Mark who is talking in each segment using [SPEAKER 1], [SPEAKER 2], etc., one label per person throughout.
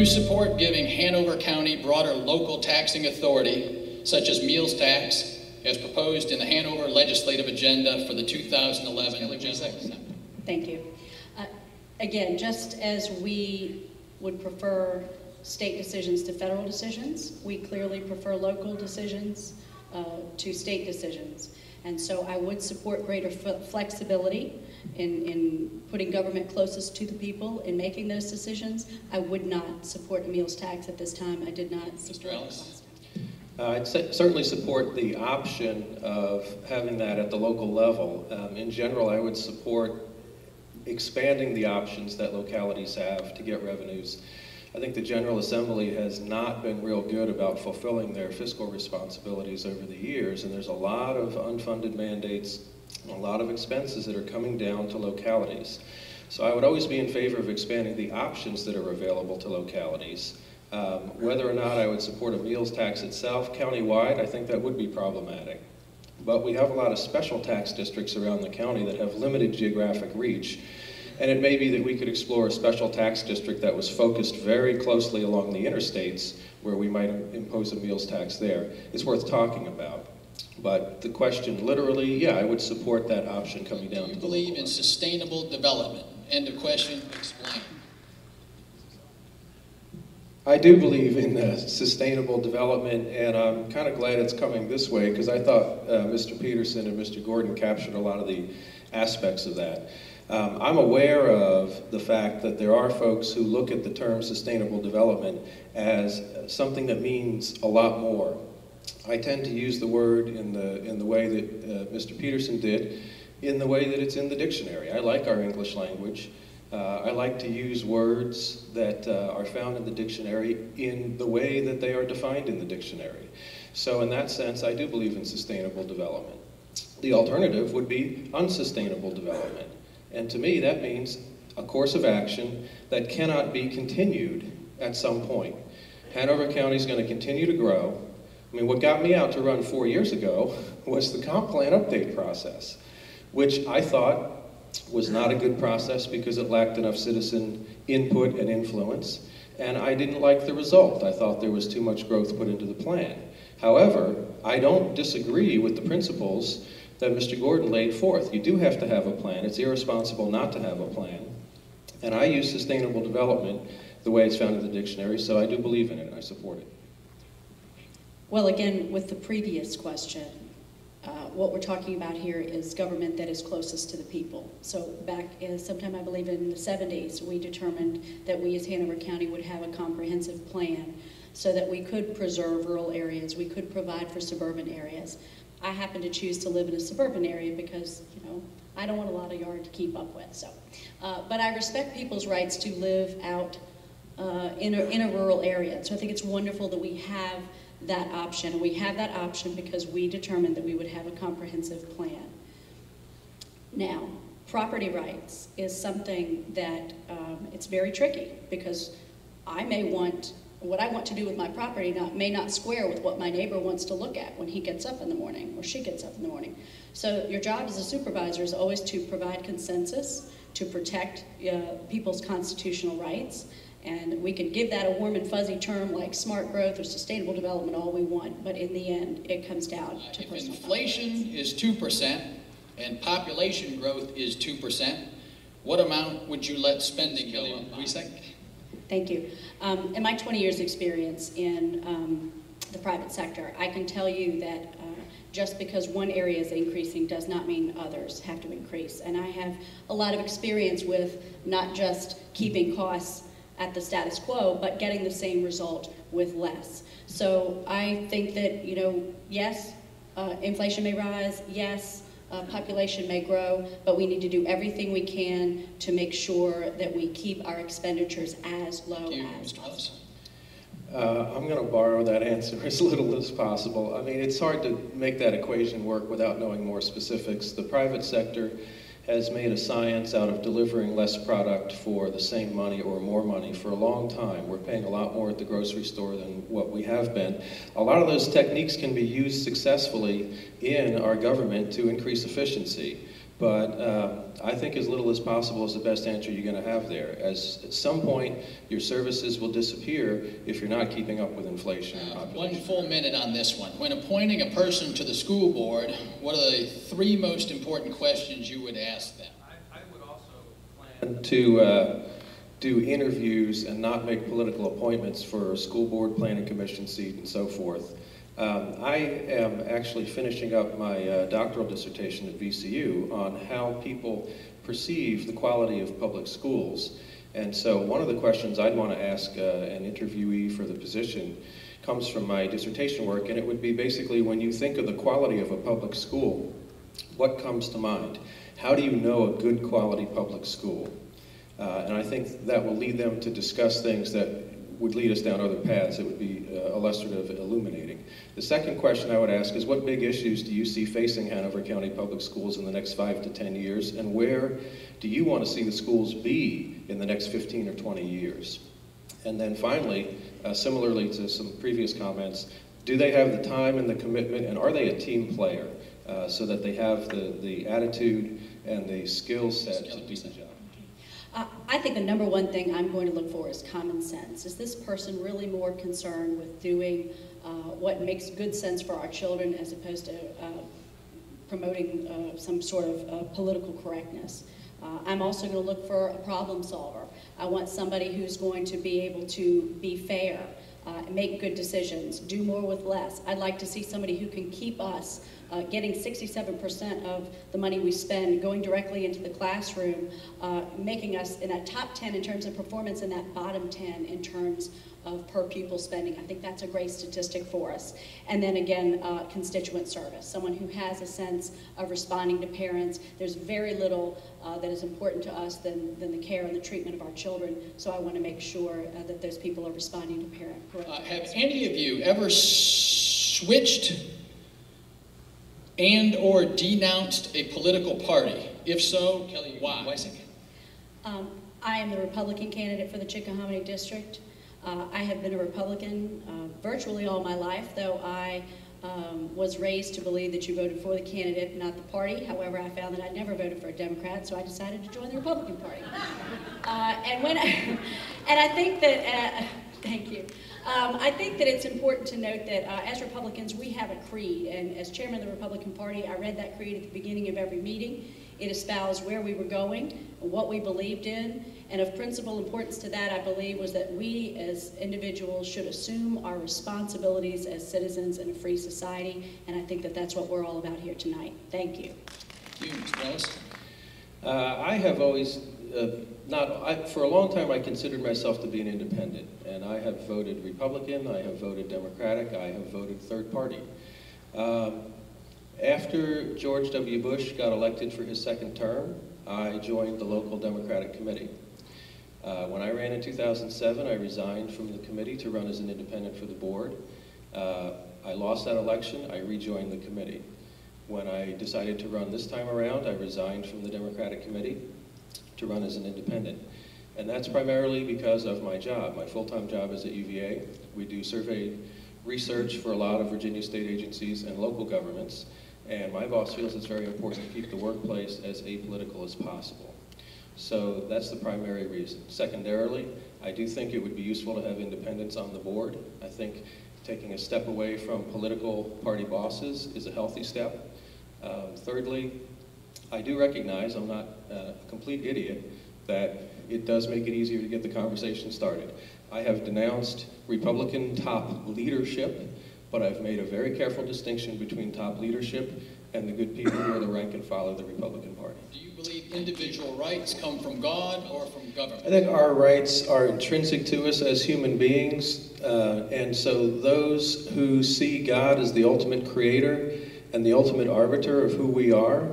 [SPEAKER 1] support giving Hanover County broader local taxing authority, such as meals tax, as proposed in the Hanover legislative agenda for the 2011 legislature?
[SPEAKER 2] Thank you. Again, just as we would prefer state decisions to federal decisions, we clearly prefer local decisions to state decisions. And so I would support greater flexibility in putting government closest to the people in making those decisions. I would not support a meals tax at this time. I did not support
[SPEAKER 1] Mr. Ellis?
[SPEAKER 3] I'd certainly support the option of having that at the local level. In general, I would support expanding the options that localities have to get revenues. I think the General Assembly has not been real good about fulfilling their fiscal responsibilities over the years, and there's a lot of unfunded mandates and a lot of expenses that are coming down to localities. So I would always be in favor of expanding the options that are available to localities. Whether or not I would support a meals tax itself, countywide, I think that would be problematic. But we have a lot of special tax districts around the county that have limited geographic reach. And it may be that we could explore a special tax district that was focused very closely along the interstates where we might impose a meals tax there. It's worth talking about. But the question, literally, yeah, I would support that option coming down.
[SPEAKER 1] Do you believe in sustainable development? End of question. Explain.
[SPEAKER 3] I do believe in sustainable development, and I'm kind of glad it's coming this way because I thought Mr. Peterson and Mr. Gordon captured a lot of the aspects of that. I'm aware of the fact that there are folks who look at the term sustainable development as something that means a lot more. I tend to use the word in the way that Mr. Peterson did, in the way that it's in the dictionary. I like our English language. I like to use words that are found in the dictionary in the way that they are defined in the dictionary. So in that sense, I do believe in sustainable development. The alternative would be unsustainable development. And to me, that means a course of action that cannot be continued at some point. Hanover County is going to continue to grow. I mean, what got me out to run 4 years ago was the comp plan update process, which I thought was not a good process because it lacked enough citizen input and influence, and I didn't like the result. I thought there was too much growth put into the plan. However, I don't disagree with the principles that Mr. Gordon laid forth. You do have to have a plan. It's irresponsible not to have a plan. And I use sustainable development the way it's found in the dictionary, so I do believe in it and I support it.
[SPEAKER 2] Well, again, with the previous question, what we're talking about here is government that is closest to the people. So back sometime, I believe in the 70s, we determined that we as Hanover County would have a comprehensive plan so that we could preserve rural areas, we could provide for suburban areas. I happen to choose to live in a suburban area because, you know, I don't want a lot of yard to keep up with. So, but I respect people's rights to live out in a rural area. So I think it's wonderful that we have that option. And we have that option because we determined that we would have a comprehensive plan. Now, property rights is something that it's very tricky because I may want, what I want to do with my property may not square with what my neighbor wants to look at when he gets up in the morning or she gets up in the morning. So your job as a supervisor is always to provide consensus, to protect people's constitutional rights. And we can give that a warm and fuzzy term like smart growth or sustainable development all we want, but in the end, it comes down to
[SPEAKER 1] if
[SPEAKER 2] personal
[SPEAKER 1] inflation is 2% and population growth is 2%, what amount would you let spending go up by?
[SPEAKER 2] Thank you. In my 20 years experience in the private sector, I can tell you that just because one area is increasing does not mean others have to increase. And I have a lot of experience with not just keeping costs at the status quo, but getting the same result with less. So I think that, you know, yes, inflation may rise, yes, population may grow, but we need to do everything we can to make sure that we keep our expenditures as low as possible.
[SPEAKER 3] I'm going to borrow that answer as little as possible. I mean, it's hard to make that equation work without knowing more specifics. The private sector has made a science out of delivering less product for the same money or more money for a long time. We're paying a lot more at the grocery store than what we have been. A lot of those techniques can be used successfully in our government to increase efficiency. But I think as little as possible is the best answer you're going to have there. As at some point, your services will disappear if you're not keeping up with inflation. And population.
[SPEAKER 1] 1 full minute on this one. When appointing a person to the school board, what are the 3 most important questions you would ask them?
[SPEAKER 3] I would also plan to do interviews and not make political appointments for a school board, planning commission seat, and so forth. I am actually finishing up my doctoral dissertation at VCU on how people perceive the quality of public schools. And so one of the questions I'd want to ask an interviewee for the position comes from my dissertation work, and it would be basically, when you think of the quality of a public school, what comes to mind? How do you know a good quality public school? And I think that will lead them to discuss things that would lead us down other paths. It would be illustrative, illuminating. The second question I would ask is, what big issues do you see facing Hanover County Public Schools in the next 5 to 10 years, and where do you want to see the schools be in the next 15 or 20 years? And then finally, similarly to some previous comments, do they have the time and the commitment, and are they a team player so that they have the attitude and the skill set to do the job?
[SPEAKER 2] I think the number one thing I'm going to look for is common sense. Is this person really more concerned with doing what makes good sense for our children as opposed to promoting some sort of political correctness? I'm also going to look for a problem solver. I want somebody who's going to be able to be fair, make good decisions, do more with less. I'd like to see somebody who can keep us getting 67% of the money we spend going directly into the classroom, making us in that top 10 in terms of performance and that bottom 10 in terms of per pupil spending. I think that's a great statistic for us. And then again, constituent service, someone who has a sense of responding to parents. There's very little that is important to us than the care and the treatment of our children, so I want to make sure that those people are responding to parent correctly.
[SPEAKER 1] Have any of you ever switched and or denounced a political party? If so, Kelly, why?
[SPEAKER 2] I am the Republican candidate for the Chickahominy District. I have been a Republican virtually all my life, though I was raised to believe that you voted for the candidate, not the party. However, I found that I'd never voted for a Democrat, so I decided to join the Republican Party. And I think that, thank you. I think that it's important to note that as Republicans, we have a creed, and as chairman of the Republican Party, I read that creed at the beginning of every meeting. It espoused where we were going, what we believed in, and of principal importance to that, I believe, was that we as individuals should assume our responsibilities as citizens in a free society, and I think that that's what we're all about here tonight. Thank you.
[SPEAKER 1] Thank you, Mr. Ellis.
[SPEAKER 3] I have always, for a long time I considered myself to be an independent, and I have voted Republican, I have voted Democratic, I have voted third party. After George W. Bush got elected for his second term, I joined the local Democratic committee. When I ran in 2007, I resigned from the committee to run as an independent for the board. I lost that election, I rejoined the committee. When I decided to run this time around, I resigned from the Democratic committee to run as an independent. And that's primarily because of my job. My full-time job is at UVA. We do survey research for a lot of Virginia state agencies and local governments. And my boss feels it's very important to keep the workplace as apolitical as possible. So that's the primary reason. Secondarily, I do think it would be useful to have independents on the board. I think taking a step away from political party bosses is a healthy step. Thirdly, I do recognize, I'm not a complete idiot, that it does make it easier to get the conversation started. I have denounced Republican top leadership, but I've made a very careful distinction between top leadership and the good people who are the rank and file of the Republican Party.
[SPEAKER 1] Do you believe individual rights come from God or from government?
[SPEAKER 3] I think our rights are intrinsic to us as human beings, and so those who see God as the ultimate creator and the ultimate arbiter of who we are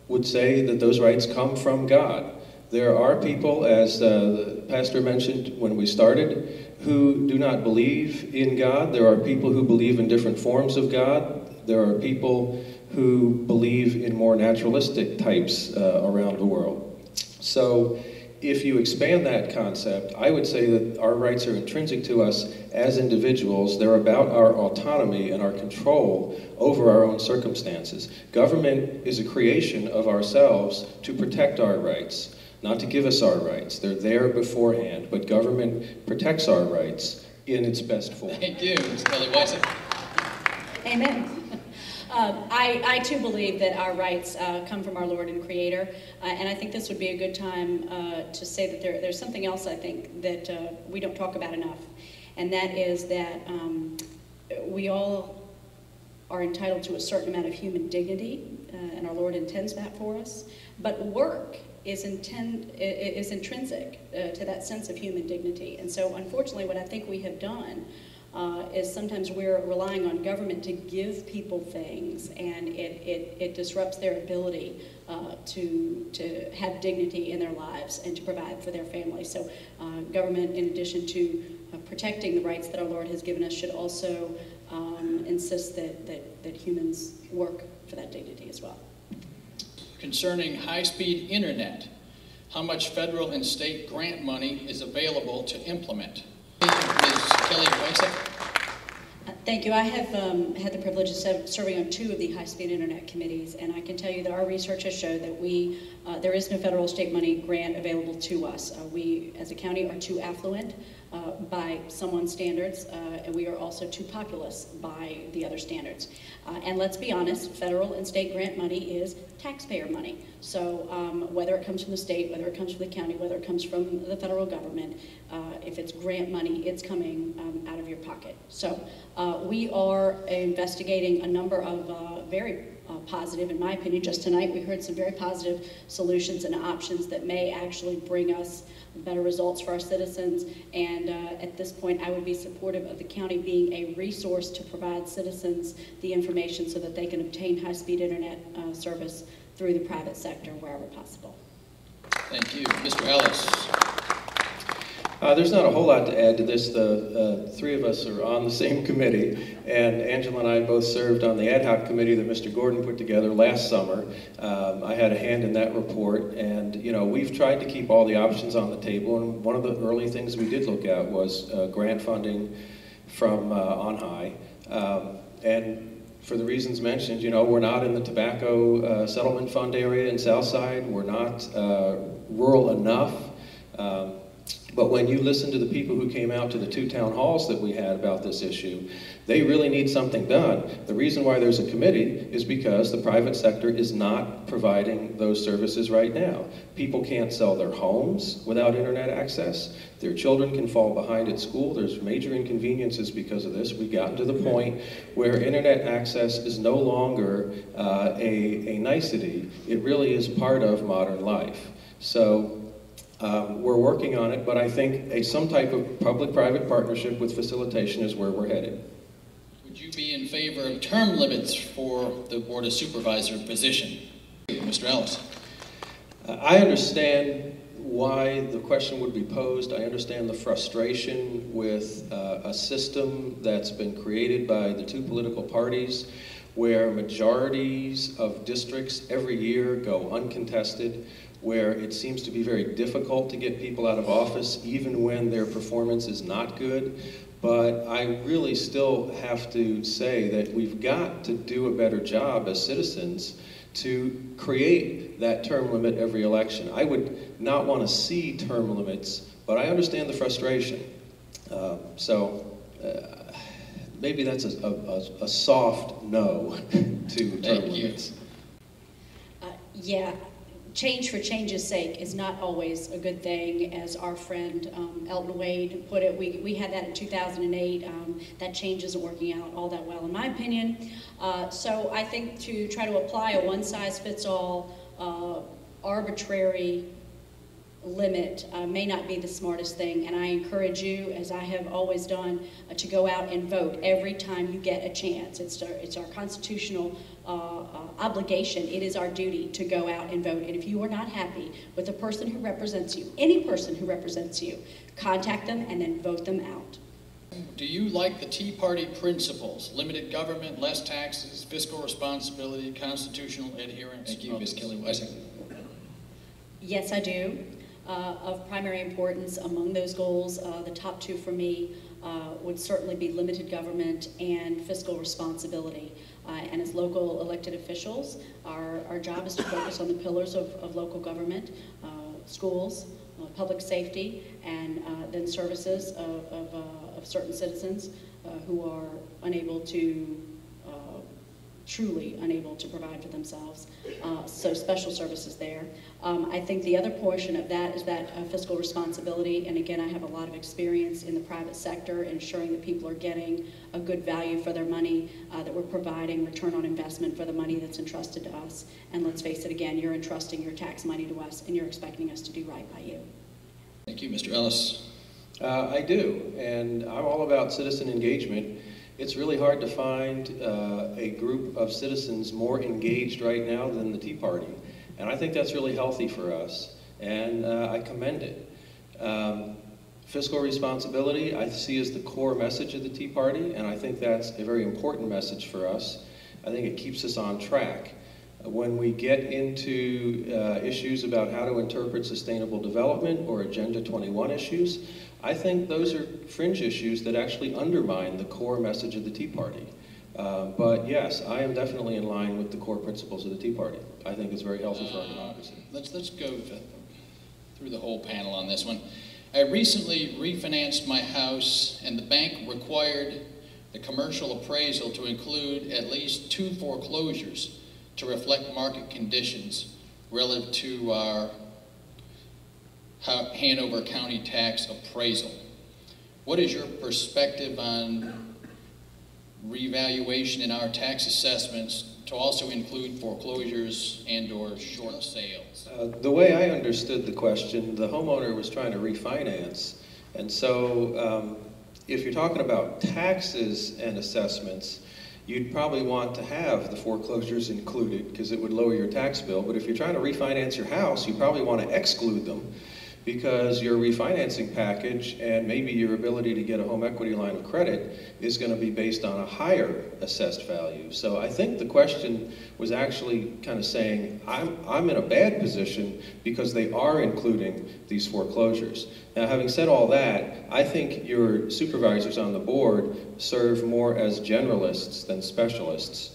[SPEAKER 3] would say that those rights come from God. There are people, as the pastor mentioned when we started, who do not believe in God. There are people who believe in different forms of God. There are people who believe in more naturalistic types around the world. So if you expand that concept, I would say that our rights are intrinsic to us as individuals. They're about our autonomy and our control over our own circumstances. Government is a creation of ourselves to protect our rights, not to give us our rights. They're there beforehand, but government protects our rights in its best form.
[SPEAKER 1] Thank you, Ms. Kelly Weissek.
[SPEAKER 2] Amen. I too believe that our rights come from our Lord and Creator, and I think this would be a good time to say that there's something else I think that we don't talk about enough, and that is that we all are entitled to a certain amount of human dignity, and our Lord intends that for us, but work is intrinsic to that sense of human dignity. And so unfortunately what I think we have done is sometimes we're relying on government to give people things, and it disrupts their ability to have dignity in their lives and to provide for their families. So government, in addition to protecting the rights that our Lord has given us, should also insist that humans work for that dignity as well.
[SPEAKER 1] Concerning high-speed internet, how much federal and state grant money is available to implement? Ms. Kelly Weissek.
[SPEAKER 2] Thank you. I have had the privilege of serving on 2 of the high-speed internet committees, and I can tell you that our research has showed that there is no federal or state money grant available to us. We, as a county, are too affluent by someone's standards, and we are also too populous by the other standards. And let's be honest, federal and state grant money is taxpayer money. So whether it comes from the state, whether it comes from the county, whether it comes from the federal government, if it's grant money, it's coming out of your pocket. So we are investigating a number of very positive, in my opinion. Just tonight we heard some very positive solutions and options that may actually bring us better results for our citizens, and at this point I would be supportive of the county being a resource to provide citizens the information so that they can obtain high-speed internet service through the private sector wherever possible.
[SPEAKER 1] Thank you. Mr. Ellis.
[SPEAKER 3] There's not a whole lot to add to this. The 3 of us are on the same committee, and Angela and I both served on the ad hoc committee that Mr. Gordon put together last summer. I had a hand in that report, and we've tried to keep all the options on the table, and one of the early things we did look at was grant funding from on high. And for the reasons mentioned, we're not in the tobacco settlement fund area in Southside. We're not rural enough. But when you listen to the people who came out to the 2 town halls that we had about this issue, they really need something done. The reason why there's a committee is because the private sector is not providing those services right now. People can't sell their homes without internet access. Their children can fall behind at school. There's major inconveniences because of this. We've gotten to the point where internet access is no longer a nicety. It really is part of modern life. So we're working on it, but I think some type of public-private partnership with facilitation is where we're headed.
[SPEAKER 1] Would you be in favor of term limits for the Board of Supervisor position? Mr. Ellis.
[SPEAKER 3] I understand why the question would be posed. I understand the frustration with a system that's been created by the 2 political parties where majorities of districts every year go uncontested, where it seems to be very difficult to get people out of office even when their performance is not good. But I really still have to say that we've got to do a better job as citizens to create that term limit every election. I would not want to see term limits, but I understand the frustration. Maybe that's a soft no to term limits.
[SPEAKER 2] Yeah. Change for change's sake is not always a good thing, as our friend Elton Wade put it. We had that in 2008. That change isn't working out all that well, in my opinion. So I think to try to apply a one-size-fits-all arbitrary limit may not be the smartest thing, and I encourage you, as I have always done, to go out and vote every time you get a chance. It's our constitutional obligation. It is our duty to go out and vote, and if you are not happy with the person who represents you, any person who represents you, contact them and then vote them out.
[SPEAKER 1] Do you like the Tea Party principles? Limited government, less taxes, fiscal responsibility, constitutional adherence?
[SPEAKER 4] Thank you, Ms. Kelly Weissek.
[SPEAKER 2] Yes, I do. of primary importance among those goals. The top two for me would certainly be limited government and fiscal responsibility. And as local elected officials, our job is to focus on the pillars of local government, schools, public safety, and then services of certain citizens who are unable to, truly unable to provide for themselves. So special services there. I think the other portion of that is that fiscal responsibility, and again, I have a lot of experience in the private sector, ensuring that people are getting a good value for their money, that we're providing return on investment for the money that's entrusted to us. And let's face it again, you're entrusting your tax money to us, and you're expecting us to do right by you.
[SPEAKER 1] Thank you, Mr. Ellis.
[SPEAKER 3] I do, and I'm all about citizen engagement. It's really hard to find a group of citizens more engaged right now than the Tea Party. And I think that's really healthy for us, and I commend it. Fiscal responsibility, I see as the core message of the Tea Party, and I think that's a very important message for us. I think it keeps us on track. When we get into issues about how to interpret sustainable development or Agenda 21 issues, I think those are fringe issues that actually undermine the core message of the Tea Party. But yes, I am definitely in line with the core principles of the Tea Party. I think it's very healthy for our democracy.
[SPEAKER 1] Let's go through the whole panel on this one. I recently refinanced my house, and the bank required the commercial appraisal to include at least 2 foreclosures to reflect market conditions relative to our Hanover County tax appraisal. What is your perspective on revaluation in our tax assessments to also include foreclosures and/or short sales?
[SPEAKER 3] The way I understood the question, the homeowner was trying to refinance, and so if you're talking about taxes and assessments, you'd probably want to have the foreclosures included because it would lower your tax bill. But if you're trying to refinance your house, you probably want to exclude them because your refinancing package and maybe your ability to get a home equity line of credit is going to be based on a higher assessed value. So I think the question was actually kind of saying, I'm in a bad position because they are including these foreclosures. Now, having said all that, I think your supervisors on the board serve more as generalists than specialists.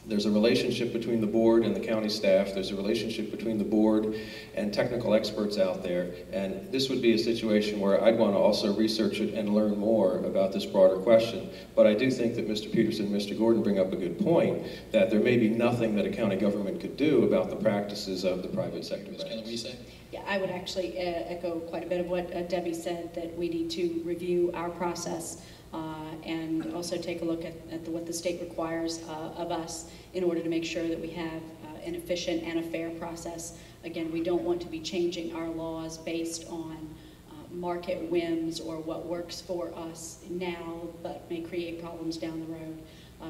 [SPEAKER 3] There's a relationship between the board and the county staff. There's a relationship between the board and technical experts out there. And this would be a situation where I'd want to also research it and learn more about this broader question. But I do think that Mr. Peterson and Mr. Gordon bring up a good point, that there may be nothing that a county government could do about the practices of the private sector banks.
[SPEAKER 2] Yeah, I would actually echo quite a bit of what Debbie said, that we need to review our process and also take a look at what the state requires of us in order to make sure that we have an efficient and a fair process. Again, we don't want to be changing our laws based on market whims or what works for us now but may create problems down the road.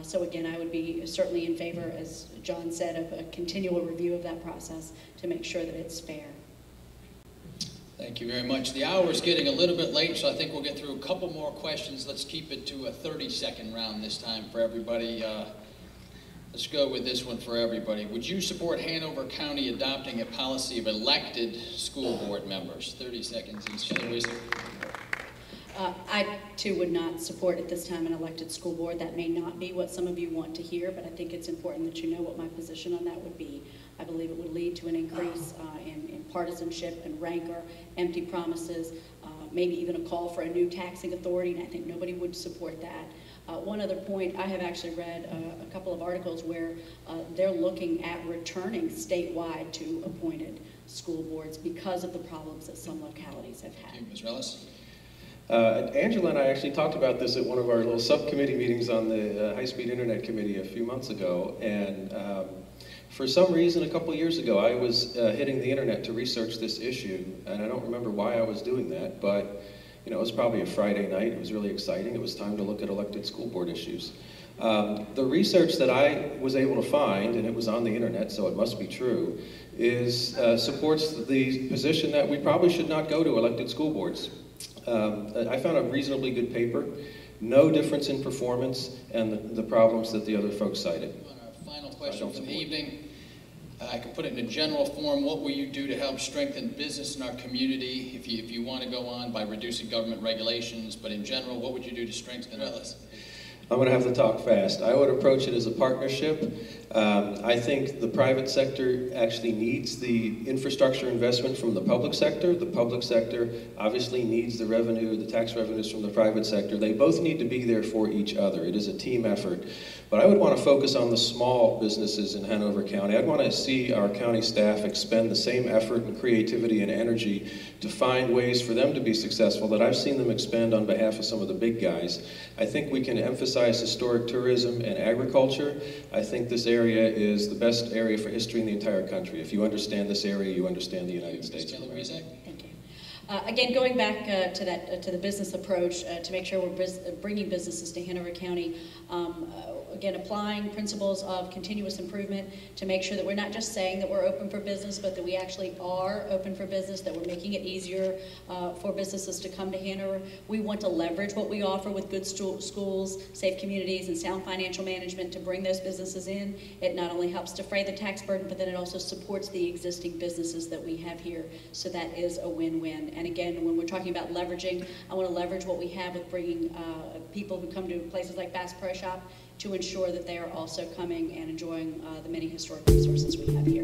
[SPEAKER 2] So again, I would be certainly in favor, as John said, of a continual review of that process to make sure that it's fair.
[SPEAKER 1] Thank you very much. The hour is getting a little bit late, so I think we'll get through a couple more questions. Let's keep it to a 30-second round this time for everybody. Let's go with this one for everybody. Would you support Hanover County adopting a policy of elected school board members? 30 seconds each.
[SPEAKER 2] I, too, would not support at this time an elected school board. That may not be what some of you want to hear, but I think it's important that you know what my position on that would be. I believe it would lead to an increase in partisanship and rancor, empty promises, maybe even a call for a new taxing authority, and I think nobody would support that. One other point, I have actually read a couple of articles where they're looking at returning statewide to appointed school boards because of the problems that some localities have had.
[SPEAKER 1] Thank you, Ms. Rellis.
[SPEAKER 3] Angela and I actually talked about this at one of our little subcommittee meetings on the High-Speed Internet Committee a few months ago, and for some reason a couple years ago I was hitting the internet to research this issue, and I don't remember why I was doing that, but you know, it was probably a Friday night. It was really exciting. It was time to look at elected school board issues. The research that I was able to find, and it was on the internet, so it must be true, is supports the position that we probably should not go to elected school boards. I found a reasonably good paper, no difference in performance, and the problems that the other folks cited.
[SPEAKER 1] On our final question for the evening, I can put it in a general form. What will you do to help strengthen business in our community? If you want to go on by reducing government regulations, but in general, what would you do to strengthen us?
[SPEAKER 3] I'm going to have to talk fast. I would approach it as a partnership. I think the private sector actually needs the infrastructure investment from the public sector. The public sector obviously needs the revenue, the tax revenues from the private sector. They both need to be there for each other. It is a team effort. But I would want to focus on the small businesses in Hanover County. I'd want to see our county staff expend the same effort and creativity and energy to find ways for them to be successful that I've seen them expend on behalf of some of the big guys. I think we can emphasize historic tourism and agriculture. I think this area is the best area for history in the entire country. If you understand this area, you understand the United States.
[SPEAKER 2] Thank you. Again, going back to the business approach, to make sure we're bringing businesses to Hanover County, again, applying principles of continuous improvement to make sure that we're not just saying that we're open for business, but that we actually are open for business, that we're making it easier for businesses to come to Hanover. We want to leverage what we offer with good schools, safe communities, and sound financial management to bring those businesses in. It not only helps defray the tax burden, but then it also supports the existing businesses that we have here. So that is a win-win. And again, when we're talking about leveraging, I want to leverage what we have with bringing people who come to places like Bass Pro Shop to ensure that they are also coming and enjoying the many historic resources we have here.